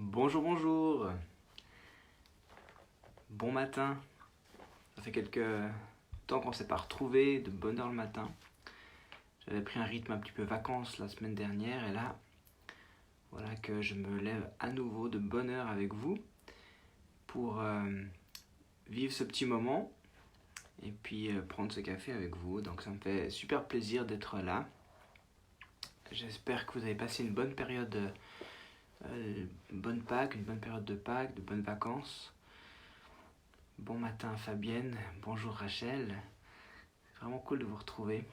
Bonjour, bonjour. Bon matin. Ça fait quelques temps qu'on ne s'est pas retrouvés, de bonne heure le matin. J'avais pris un rythme un petit peu vacances la semaine dernière et là, voilà que je me lève à nouveau de bonne heure avec vous pour vivre ce petit moment et puis prendre ce café avec vous. Donc ça me fait super plaisir d'être là. J'espère que vous avez passé une bonne période, une bonne Pâques, une bonne période de Pâques, de bonnes vacances. Bon matin Fabienne, bonjour Rachel, c'est vraiment cool de vous retrouver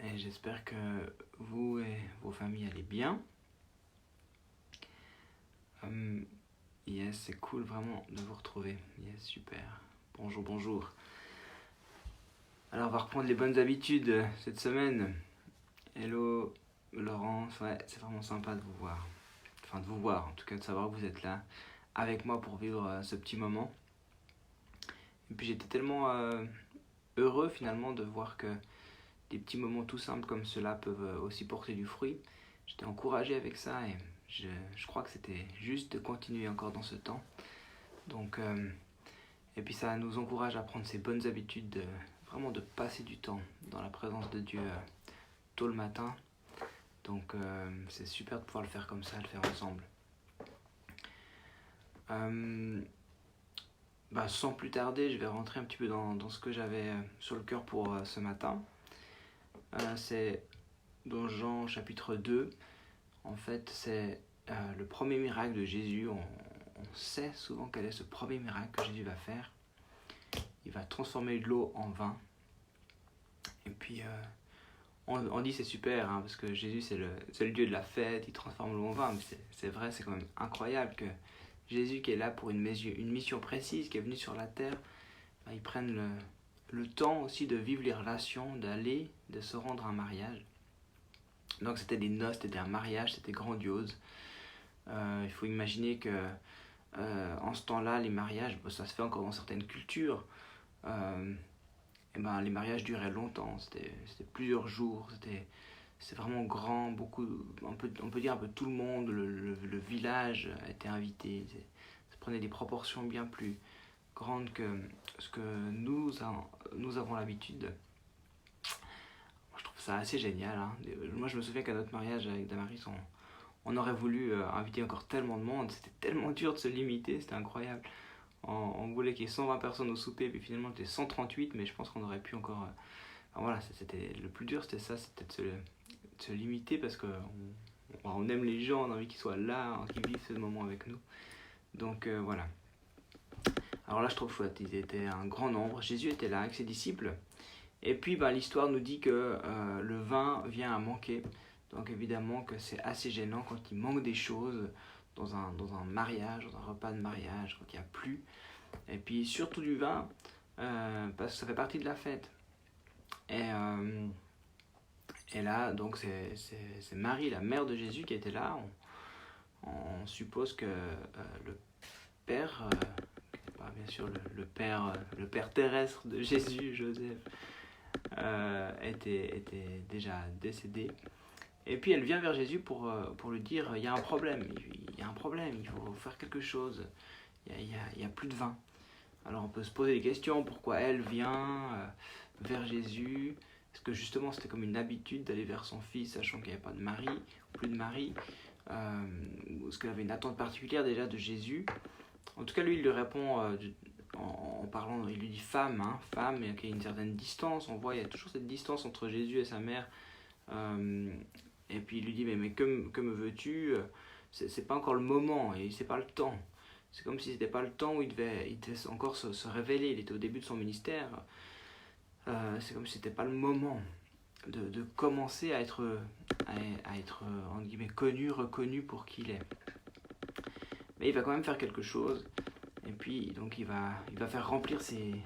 et j'espère que vous et vos familles allez bien. Yes, c'est cool vraiment de vous retrouver, yes, super, bonjour, bonjour. Alors on va reprendre les bonnes habitudes cette semaine. Hello Laurence, ouais, c'est vraiment sympa de vous voir, enfin de vous voir, en tout cas de savoir que vous êtes là avec moi pour vivre ce petit moment. Et puis j'étais tellement heureux finalement de voir que des petits moments tout simples comme cela peuvent aussi porter du fruit. J'étais encouragé avec ça et je crois que c'était juste de continuer encore dans ce temps. Donc, et puis ça nous encourage à prendre ces bonnes habitudes, vraiment de passer du temps dans la présence de Dieu tôt le matin. Donc c'est super de pouvoir le faire comme ça, le faire ensemble. Sans plus tarder, je vais rentrer un petit peu dans ce que j'avais sur le cœur pour ce matin. C'est dans Jean chapitre 2. En fait, c'est le premier miracle de Jésus. On sait souvent quel est ce premier miracle que Jésus va faire. Il va transformer de l'eau en vin. Et puis, on dit c'est super, hein, parce que Jésus, c'est le Dieu de la fête, il transforme l'eau en vin. Mais c'est vrai, c'est quand même incroyable que Jésus, qui est là pour une mission précise, qui est venu sur la terre, il prenne le temps aussi de vivre les relations, de se rendre à un mariage. Donc c'était des noces, c'était un mariage, c'était grandiose. Il faut imaginer que en ce temps-là, les mariages, ça se fait encore dans certaines cultures. Les mariages duraient longtemps, c'était plusieurs jours, c'était vraiment grand, beaucoup, on peut dire un peu tout le monde, le village était invité. Ça prenait des proportions bien plus grandes que ce que nous avons l'habitude. Je trouve ça assez génial, hein. Moi je me souviens qu'à notre mariage avec Damaris, on aurait voulu inviter encore tellement de monde, c'était tellement dur de se limiter, c'était incroyable. On voulait qu'il y ait 120 personnes au souper, puis finalement c'était 138, mais je pense qu'on aurait pu encore... voilà, c'était le plus dur, c'était ça, c'était de se limiter parce qu'on aime les gens, on a envie qu'ils soient là, qu'ils vivent ce moment avec nous. Donc voilà. Alors là je trouve chouette, ils étaient un grand nombre, Jésus était là avec ses disciples. Et puis l'histoire nous dit que le vin vient à manquer. Donc évidemment que c'est assez gênant quand il manque des choses dans un mariage, dans un repas de mariage, quand il n'y a plus. Et puis surtout du vin, parce que ça fait partie de la fête. Et là, donc c'est Marie, la mère de Jésus, qui était là. On suppose que le père, bien sûr le père terrestre de Jésus, Joseph, était déjà décédé. Et puis elle vient vers Jésus pour lui dire il y a un problème, il faut faire quelque chose, il y a plus de vin. Alors on peut se poser des questions, pourquoi elle vient vers Jésus? Est-ce que justement c'était comme une habitude d'aller vers son fils, sachant qu'il n'y avait pas de mari, plus de mari, ou est-ce qu'elle avait une attente particulière déjà de Jésus? En tout cas lui il lui répond en parlant, il lui dit femme, hein, femme, et qu'il y a une certaine distance, on voit il y a toujours cette distance entre Jésus et sa mère. Et puis il lui dit mais que me veux-tu? C'est pas encore le moment et c'est pas le temps. C'est comme si c'était pas le temps où il devait encore se révéler. Il était au début de son ministère. C'est comme si c'était pas le moment de commencer à être entre guillemets connu, reconnu pour qui il est. Mais il va quand même faire quelque chose. Et puis donc il va faire remplir ces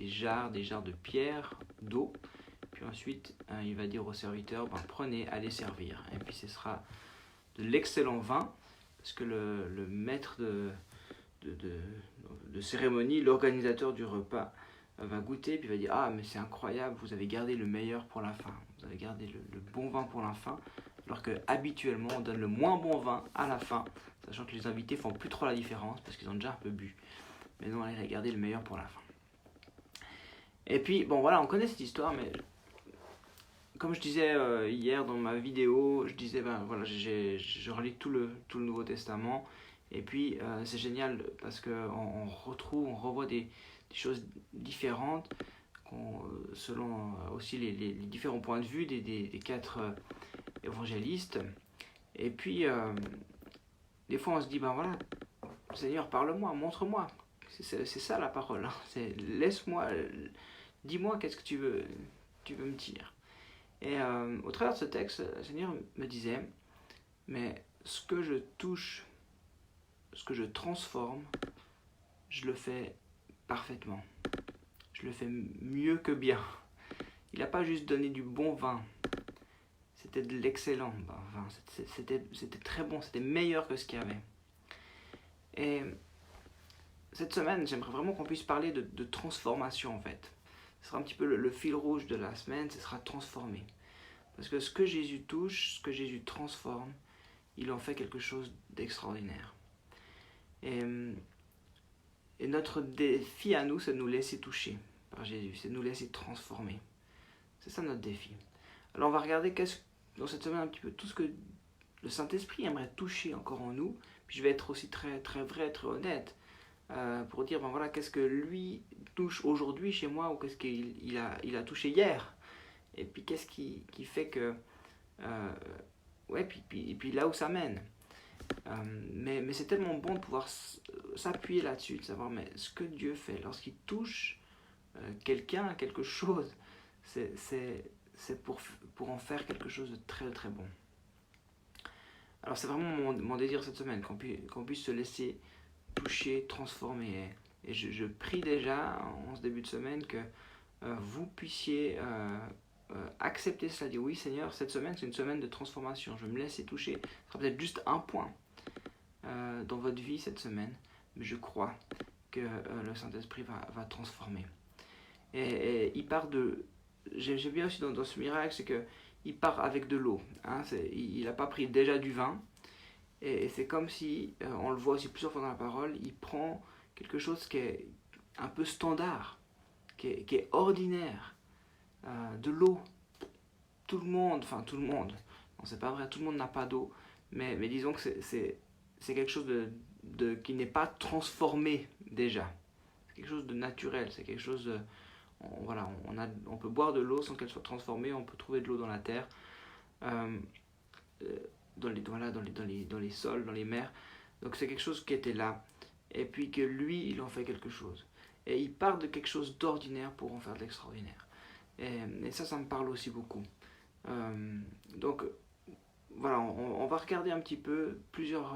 jarres, des jarres de pierre, d'eau. Puis ensuite, il va dire aux serviteurs, prenez, allez servir. Et puis ce sera de l'excellent vin, parce que le maître de cérémonie, l'organisateur du repas, va goûter, puis va dire, ah mais c'est incroyable, vous avez gardé le meilleur pour la fin. Vous avez gardé le bon vin pour la fin. alors que habituellement on donne le moins bon vin à la fin, sachant que les invités font plus trop la différence parce qu'ils ont déjà un peu bu. Mais non, allez garder le meilleur pour la fin. Et puis, bon voilà, on connaît cette histoire, mais comme je disais hier dans ma vidéo, je disais, ben voilà, je relis tout le Nouveau Testament, et puis c'est génial parce qu'on on revoit des choses différentes, selon aussi les différents points de vue des quatre évangélistes. Et puis, des fois on se dit, ben voilà, Seigneur, parle-moi, montre-moi. C'est ça la parole, hein. C'est laisse-moi, dis-moi qu'est-ce que tu veux me dire. Et au travers de ce texte, le Seigneur me disait, mais ce que je touche, ce que je transforme, je le fais parfaitement. Je le fais mieux que bien. Il n'a pas juste donné du bon vin, c'était de l'excellent vin. C'était très bon, c'était meilleur que ce qu'il y avait. Et cette semaine, j'aimerais vraiment qu'on puisse parler de transformation en fait. Ce sera un petit peu le fil rouge de la semaine, ce sera transformer. Parce que ce que Jésus touche, ce que Jésus transforme, il en fait quelque chose d'extraordinaire. Et notre défi à nous, c'est de nous laisser toucher par Jésus, c'est de nous laisser transformer. C'est ça notre défi. Alors on va regarder dans cette semaine un petit peu tout ce que le Saint-Esprit aimerait toucher encore en nous. Puis je vais être aussi très, très vrai, très honnête pour dire, ben voilà, qu'est-ce que lui touche aujourd'hui chez moi ou qu'est-ce qu'il a touché hier. Et puis qu'est-ce qui fait que... ouais, puis là où ça mène. Mais c'est tellement bon de pouvoir s'appuyer là-dessus, de savoir mais ce que Dieu fait lorsqu'il touche quelqu'un, quelque chose, c'est pour en faire quelque chose de très très bon. Alors c'est vraiment mon désir cette semaine, qu'on puisse se laisser toucher, transformer. Et je prie déjà en ce début de semaine que vous puissiez accepter cela, dire oui Seigneur, cette semaine c'est une semaine de transformation, je vais me laisser toucher. Ce sera peut-être juste un point dans votre vie cette semaine, mais je crois que le Saint-Esprit va transformer. Et il part de... J'aime bien aussi dans ce miracle, c'est qu'il part avec de l'eau. Hein, il n'a pas pris déjà du vin. Et c'est comme si, on le voit aussi plusieurs fois dans la parole, il prend quelque chose qui est un peu standard, qui est ordinaire, de l'eau. Tout le monde, non c'est pas vrai, tout le monde n'a pas d'eau, mais disons que c'est quelque chose qui n'est pas transformé déjà. C'est quelque chose de naturel, c'est quelque chose de... on peut boire de l'eau sans qu'elle soit transformée, on peut trouver de l'eau dans la terre, dans les sols, dans les mers. Donc c'est quelque chose qui était là, et puis que lui, il en fait quelque chose. Et il part de quelque chose d'ordinaire pour en faire de l'extraordinaire. Et ça me parle aussi beaucoup. Donc voilà, on va regarder un petit peu plusieurs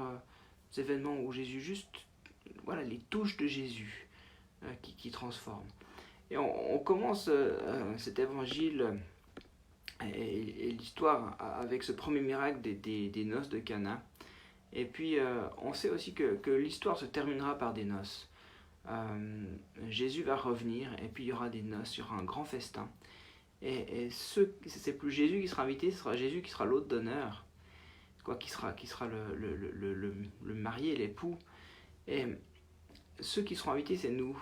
événements où Jésus voilà, les touches de Jésus qui transforment. Et on commence cet évangile et l'histoire avec ce premier miracle des noces de Cana. Et puis on sait aussi que l'histoire se terminera par des noces. Jésus va revenir et puis il y aura des noces, il y aura un grand festin. Et c'est plus Jésus qui sera invité, ce sera Jésus qui sera l'hôte d'honneur, qui sera le marié, l'époux. Et ceux qui seront invités, c'est nous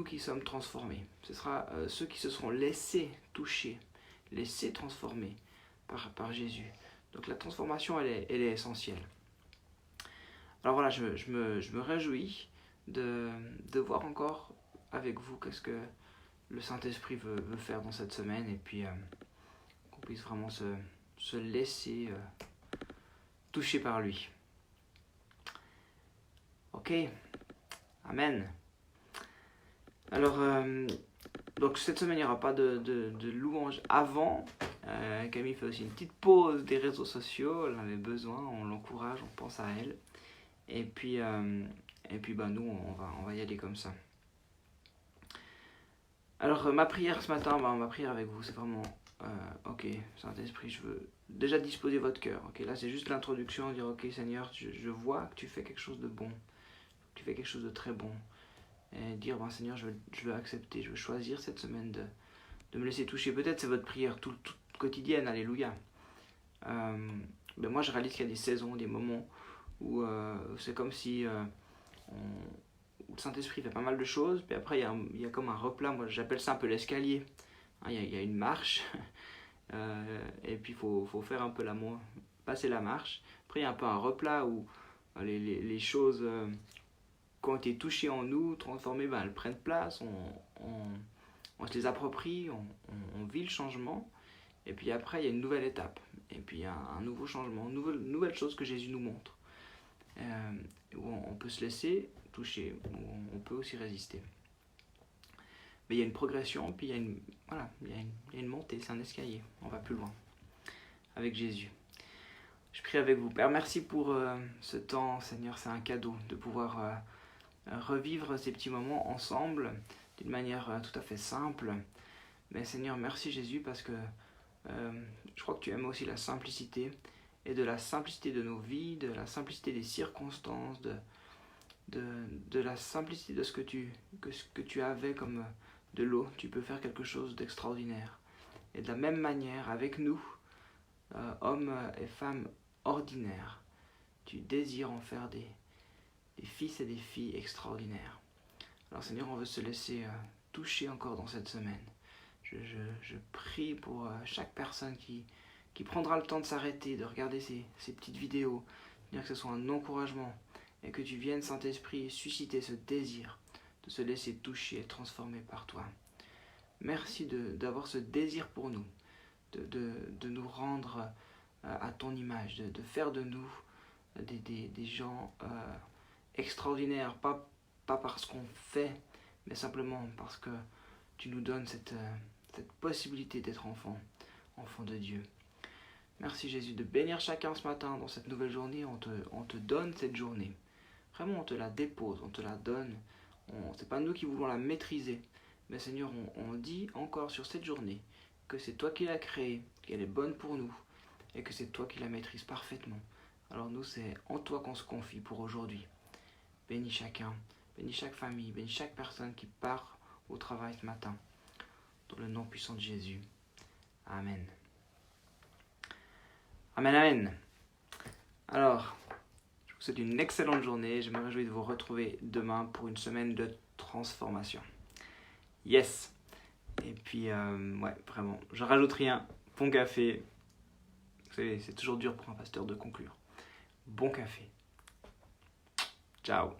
qui sommes transformés. Ce sera ceux qui se seront laissés toucher, laissés transformer par Jésus. Donc la transformation, elle est essentielle. Alors voilà, je me réjouis de voir encore avec vous qu'est-ce que le Saint-Esprit veut faire dans cette semaine, et puis qu'on puisse vraiment se laisser toucher par lui. Ok, Amen. Alors, donc cette semaine, il n'y aura pas de louange avant. Camille fait aussi une petite pause des réseaux sociaux, elle en avait besoin, on l'encourage, on pense à elle. Et puis nous, on va y aller comme ça. Alors ma prière ce matin, ma prière avec vous, c'est vraiment, ok, Saint-Esprit, je veux déjà disposer votre cœur. Ok, là c'est juste l'introduction, dire ok Seigneur, je vois que tu fais quelque chose de bon, que tu fais quelque chose de très bon. Et dire, Seigneur, je veux accepter, je veux choisir cette semaine de me laisser toucher. Peut-être c'est votre prière toute quotidienne, alléluia. moi je réalise qu'il y a des saisons, des moments où c'est comme si où le Saint-Esprit fait pas mal de choses, puis après il y a comme un replat, moi j'appelle ça un peu l'escalier. Hein, il y a une marche, et puis il faut faire un peu passer la marche. Après il y a un peu un replat où les choses qui ont été touchées en nous, transformées, elles prennent place, on se les approprie, on vit le changement, et puis après il y a une nouvelle étape, et puis il y a un nouveau changement, une nouvelle chose que Jésus nous montre, où on peut se laisser toucher, où on peut aussi résister. Mais il y a une progression, puis il y a une montée, c'est un escalier, on va plus loin avec Jésus. Je prie avec vous. Père, merci pour ce temps, Seigneur, c'est un cadeau de pouvoir revivre ces petits moments ensemble d'une manière tout à fait simple. Mais Seigneur, merci Jésus, parce que je crois que tu aimes aussi la simplicité, et de la simplicité de nos vies, de la simplicité des circonstances, de la simplicité de ce que tu avais comme de l'eau, tu peux faire quelque chose d'extraordinaire. Et de la même manière, avec nous, hommes et femmes ordinaires, tu désires en faire des fils et des filles extraordinaires. Alors Seigneur, on veut se laisser toucher encore dans cette semaine. Je prie pour chaque personne qui prendra le temps de s'arrêter, de regarder ces petites vidéos, que ce soit un encouragement, et que tu viennes, Saint-Esprit, susciter ce désir de se laisser toucher et transformer par toi. Merci d'avoir ce désir pour nous, de nous rendre à ton image, de faire de nous des gens extraordinaires, pas parce qu'on fait, mais simplement parce que tu nous donnes cette possibilité d'être enfant de Dieu. Merci Jésus de bénir chacun ce matin dans cette nouvelle journée. On te donne cette journée. Vraiment, on te la dépose, on te la donne. C'est pas nous qui voulons la maîtriser, mais Seigneur, on dit encore sur cette journée que c'est toi qui l'as créée, qu'elle est bonne pour nous, et que c'est toi qui la maîtrises parfaitement. Alors nous, c'est en toi qu'on se confie pour aujourd'hui. Bénis chacun, bénis chaque famille, bénis chaque personne qui part au travail ce matin. Dans le nom puissant de Jésus. Amen. Amen, amen. Alors, je vous souhaite une excellente journée. Je me réjouis de vous retrouver demain pour une semaine de transformation. Yes. Et puis, vraiment, je rajoute rien. Bon café. C'est toujours dur pour un pasteur de conclure. Bon café. Ciao.